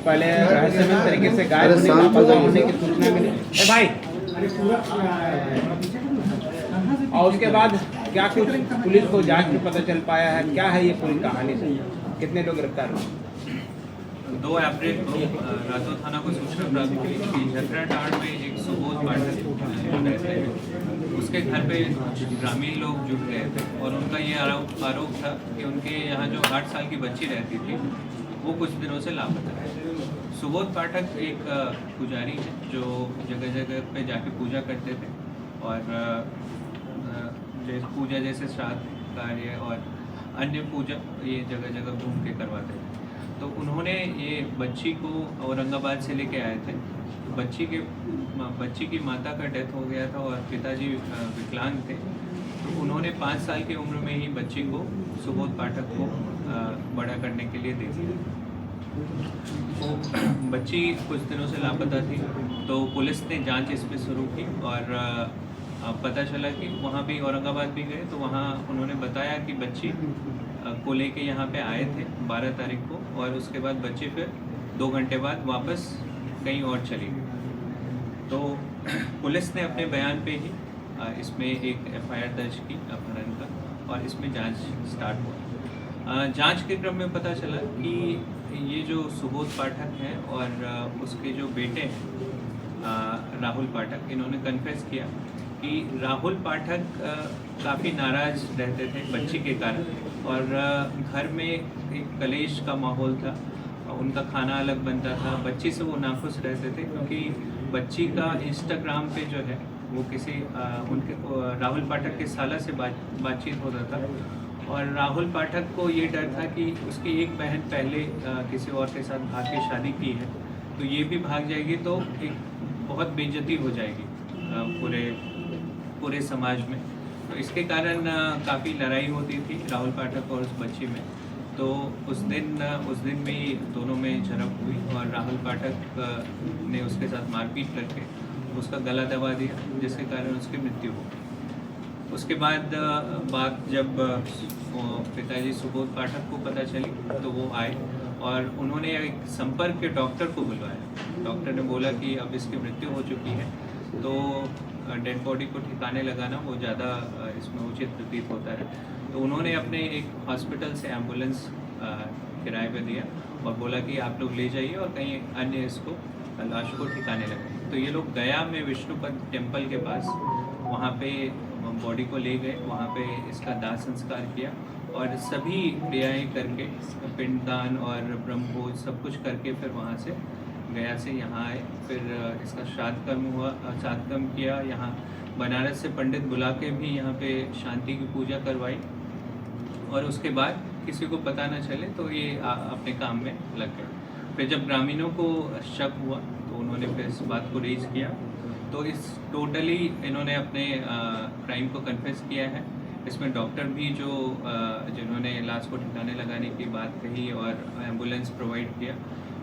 पहले रहस्यमय तरीके से गायब होने लापता होने की सूचना मिली। ए भाई, और उसके बाद क्या कुछ पुलिस को जांच में पता चल पाया है? क्या है ये पूरी कहानी से? कितने लोग गिरफ्तार हुए? 2 अप्रैल को रातौ थाना को सूचना प्राप्त हुई कि झकराटाड़ में एक सुबोध पाठक रहते हैं, उसके घर पे ग्रामीण लोग जुट गए थे और उनका ये आरोप था कि उनके यहाँ जो 8 साल की बच्ची रहती थी वो कुछ दिनों से लापता है। सुबोध पाठक एक पुजारी है जो जगह जगह पे जाके पूजा करते थे और पूजा जैसे श्राद्ध कार्य और अन्य पूजा ये जगह जगह घूम के करवाते थे। तो उन्होंने ये बच्ची को औरंगाबाद से लेके आए थे। बच्ची की माता का डेथ हो गया था और पिताजी विकलांग थे, तो उन्होंने 5 साल की उम्र में ही बच्ची को सुबोध पाठक को बड़ा करने के लिए दे दिया। तो बच्ची कुछ दिनों से लापता थी, तो पुलिस ने जांच इस पर शुरू की और पता चला कि वहाँ भी औरंगाबाद भी गए तो वहाँ उन्होंने बताया कि बच्ची को लेके यहाँ पे आए थे 12 तारीख को और उसके बाद बच्ची फिर 2 घंटे बाद वापस कहीं और चली गई। तो पुलिस ने अपने बयान पे ही इसमें एक FIR दर्ज की अपहरण का और इसमें जांच स्टार्ट हुआ। जांच के क्रम में पता चला कि ये जो सुबोध पाठक हैं और उसके जो बेटे हैं राहुल पाठक, इन्होंने कन्फेस किया कि राहुल पाठक काफ़ी नाराज़ रहते थे बच्ची के कारण और घर में एक कलेश का माहौल था, उनका खाना अलग बनता था, बच्ची से वो नाखुश रहते थे क्योंकि बच्ची का इंस्टाग्राम पे जो है वो किसी उनके राहुल पाठक के साला से बातचीत होता था और राहुल पाठक को ये डर था कि उसकी एक बहन पहले किसी और के साथ भाग के शादी की है, तो ये भी भाग जाएगी तो एक बहुत बेइज्जती हो जाएगी पूरे समाज में। तो इसके कारण काफ़ी लड़ाई होती थी राहुल पाठक और उस बच्ची में। तो उस दिन में ही दोनों में झड़प हुई और राहुल पाठक ने उसके साथ मारपीट करके उसका गला दबा दिया, जिसके कारण उसकी मृत्यु हो गई। उसके बाद बात जब पिताजी सुबोध पाठक को पता चली तो वो आए और उन्होंने एक संपर्क के डॉक्टर को बुलवाया। डॉक्टर ने बोला कि अब इसकी मृत्यु हो चुकी है तो डेड बॉडी को ठिकाने लगाना वो ज़्यादा इसमें उचित प्रतीत होता है। तो उन्होंने अपने एक हॉस्पिटल से एम्बुलेंस किराए पे दिया और बोला कि आप लोग ले जाइए और कहीं अन्य इसको लाश को ठिकाने लगाइए। तो ये लोग गया में विष्णुपद टेम्पल के पास वहाँ पे बॉडी को ले गए, वहाँ पे इसका दाह संस्कार किया और सभी क्रियाएँ करके पिंडदान और ब्रह्मभोज सब कुछ करके फिर वहाँ से गया से यहाँ आए। फिर इसका श्राद्ध कर्म किया। यहाँ बनारस से पंडित बुला के भी यहाँ पे शांति की पूजा करवाई और उसके बाद किसी को पता न चले तो ये अपने काम में लग गए। फिर जब ग्रामीणों को शक हुआ तो उन्होंने फिर इस बात को रेज किया। तो इस टोटली इन्होंने अपने क्राइम को कन्फेस किया है। इसमें डॉक्टर भी जिन्होंने लाश को ठिकाने लगाने की बात कही और एम्बुलेंस प्रोवाइड किया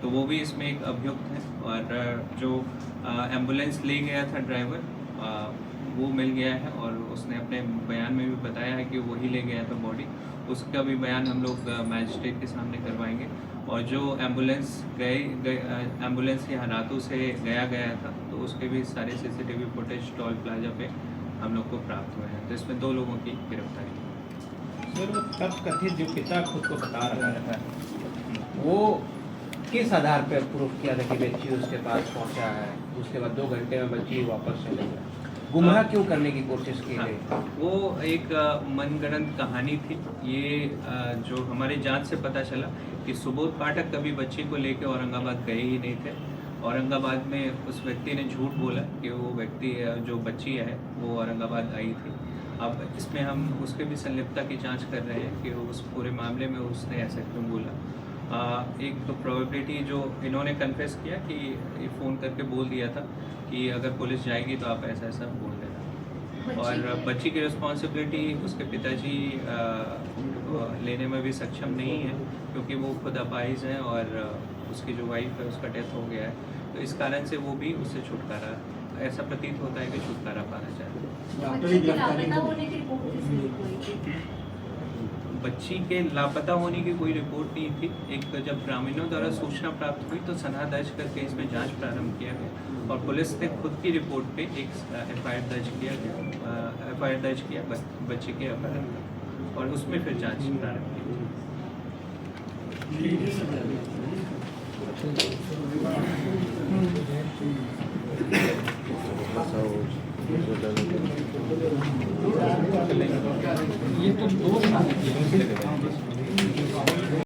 तो वो भी इसमें एक अभियुक्त है और जो एम्बुलेंस ले गया था ड्राइवर वो मिल गया है और उसने अपने बयान में भी बताया है कि वही ले गया था बॉडी। उसका भी बयान हम लोग मैजिस्ट्रेट के सामने करवाएंगे और जो एम्बुलेंस यहाँ रातों से गया था तो उसके भी सारे CCTV फुटेज टोल प्लाजा पे हम लोग को प्राप्त हुए हैं। तो इसमें 2 लोगों की गिरफ्तारी। सर, तब कथित जो पिता खुद को बता रहा था वो किस आधार पर प्रूफ किया था कि बच्ची उसके पास पहुंचा है? उसके बाद 2 घंटे में बच्ची वापस चले गई, गुमराह क्यों करने की कोशिश की गई? वो एक मनगढ़ंत कहानी थी। ये जो हमारे जांच से पता चला कि सुबोध पाठक कभी बच्ची को लेकर औरंगाबाद गए ही नहीं थे। औरंगाबाद में उस व्यक्ति ने झूठ बोला कि वो व्यक्ति जो बच्ची है वो औरंगाबाद आई थी। अब इसमें हम उसके भी संलिप्तता की जांच कर रहे हैं कि उस पूरे मामले में उसने ऐसा क्यों बोला। एक तो प्रोबेबिलिटी जो इन्होंने कन्फेस किया कि फ़ोन करके बोल दिया था कि अगर पुलिस जाएगी तो आप ऐसा बोल देना, और बच्ची की रिस्पॉन्सिबिलिटी उसके पिताजी लेने में भी सक्षम नहीं है क्योंकि वो खुद अपाहिज हैं और उसकी जो वाइफ है उसका डेथ हो गया है। तो इस कारण से वो भी उससे छुटकारा, ऐसा प्रतीत होता है कि छुटकारा पाना चाहते हैं। बच्ची के लापता होने की कोई रिपोर्ट नहीं थी। एक जब ग्रामीणों द्वारा सूचना प्राप्त हुई तो सनहा दर्ज करके इसमें जांच प्रारंभ किया गया और पुलिस ने खुद की रिपोर्ट पे एक एफआईआर दर्ज किया बच्चे के अपहरण का और उसमें फिर जांच प्रारंभ की। ये तो 2 साल की है।